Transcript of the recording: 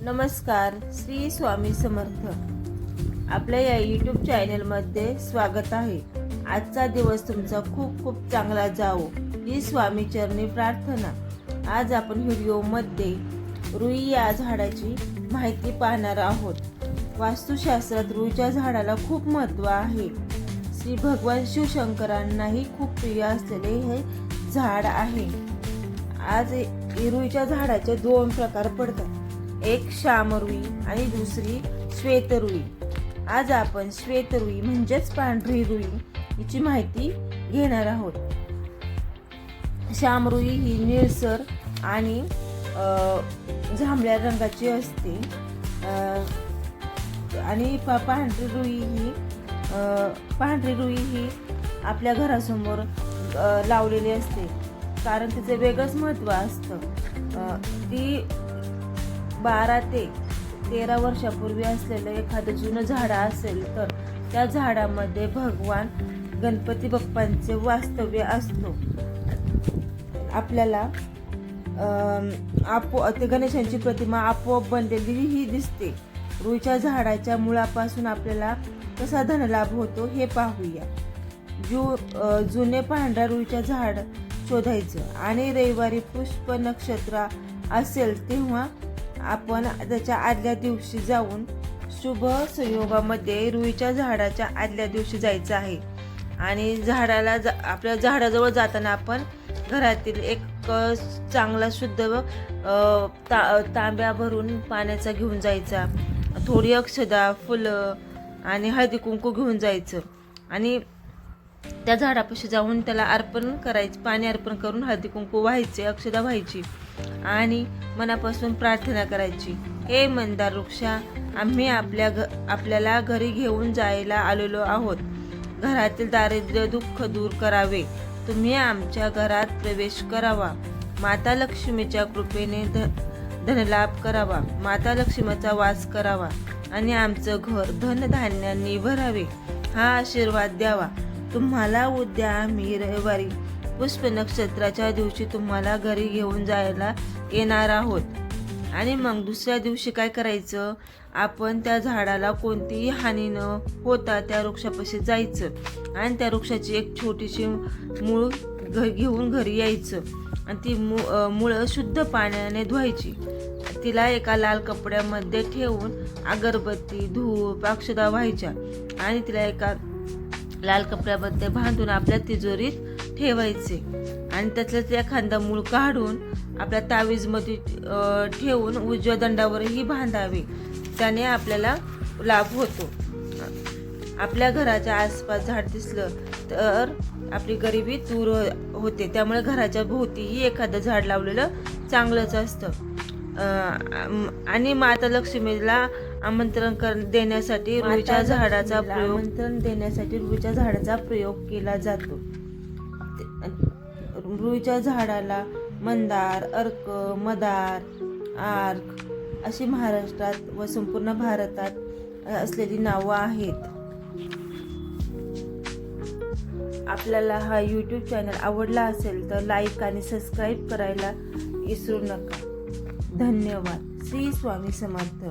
नमस्कार, श्री स्वामी समर्थ। आपल्या या यूट्यूब चॅनलमध्ये स्वागत आहे। आजचा दिवस तुमचा खूप खूप चांगला जावो ही स्वामी चरणी प्रार्थना। आज आपण व्हिडिओमध्ये रुई या झाडाची माहिती पाहणार आहोत। वास्तुशास्त्रात रुईच्या झाडाला खूप महत्त्व आहे। श्री भगवान शिवशंकरांनाही खूप प्रिय असलेले हे झाड आहे। आज रुईच्या झाडाचे दोन प्रकार पडतात, एक श्यामरुई आणि दुसरी श्वेतरुई। आज आपण श्वेतरुई म्हणजेच पांढरी रुई हिची माहिती घेणार आहोत। श्यामरुई ही निळसर आणि जांभळ्या रंगाची असते आणि पांढरी रुई ही आपल्या घरासमोर लावलेली असते, कारण तिचे वेगळंच महत्त्व असतं। ती 12 ते 13 वर्षापूर्वी असलेलं एखादं जुनं झाड असेल तर त्या झाडामध्ये भगवान गणपती बाप्पांचे वास्तव्य असतो। आपल्याला ते गणेशांची प्रतिमा आपोआप बनलेली ही दिसते। रुईच्या झाडाच्या मुळापासून आपल्याला कसा धनलाभ होतो हे पाहूया। जुने पांढऱ्या रुईच्या झाड शोधायचं आणि रविवारी पुष्प नक्षत्र असेल तेव्हा आपण त्याच्या आदल्या दिवशी जाऊन शुभ संयोगामध्ये रुईच्या झाडाच्या आदल्या दिवशी जायचं आहे। आणि आपल्या झाडाजवळ जाताना आपण घरातील एक चांगला शुद्ध तांब्या भरून पाण्याचा घेऊन जायचा, थोडी अक्षदा, फुलं आणि हळदी कुंकू घेऊन जायचं आणि त्या झाडापाशी जाऊन त्याला अर्पण करायचं, पाणी अर्पण करून हळदी कुंकू व्हायचे, अक्षदा व्हायची आणि मनापासून प्रार्थना करायची। हे मंदार वृक्षा, आम्ही आपल्याला घरी घेऊन जायला आलेलो आहोत। घरातील दारिद्र्य दुःख दूर करावे, तुम्ही आमच्या घरात प्रवेश करावा। माता लक्ष्मीच्या कृपेने धनलाभ करावा, माता लक्ष्मीचा वास करावा आणि आमचं घर धनधान्यांनी भरावे, हा आशीर्वाद द्यावा। तुम्हाला उद्या आम्ही रविवारी पुष्प नक्षत्राच्या दिवशी तुम्हाला घरी घेऊन जायला येणार आहोत। आणि मग दुसऱ्या दिवशी काय करायचं, आपण त्या झाडाला कोणतीही हानी न होता त्या वृक्षापाशी जायचं आणि त्या वृक्षाची एक छोटीशी मूळ घेऊन घरी यायचं आणि ती मुळं शुद्ध पाण्याने धुवायची। तिला एका लाल कपड्यामध्ये ठेवून अगरबत्ती, धूप, अक्षदा व्हायच्या आणि तिला एका लाल कपड्यामध्ये बांधून आपल्या तिजोरीत ठेवायचे आणि त्यातलं एखादा मूळ काढून आपल्या तावीजमध्ये ठेवून उजव्या दंडावरही बांधावे, त्याने आपल्याला लाभ होतो। आपल्या घराच्या आसपास झाड दिसलं तर आपली गरिबी दूर होते, त्यामुळे घराच्या भोवतीही एखादं झाड लावलेलं चांगलंच असतं। आणि माता लक्ष्मीला आमंत्रण देण्यासाठी रुईच्या झाडाचा प्रयोग केला जातो। रुईच्या झाडाला मंदार, अर्क, मदार, आर्क अशी महाराष्ट्रात व संपूर्ण भारतात असलेली नावं आहेत। आपल्याला हा यूट्यूब चॅनल आवडला असेल तर लाईक आणि सबस्क्राईब करायला विसरू नका। धन्यवाद। श्री स्वामी समर्थ।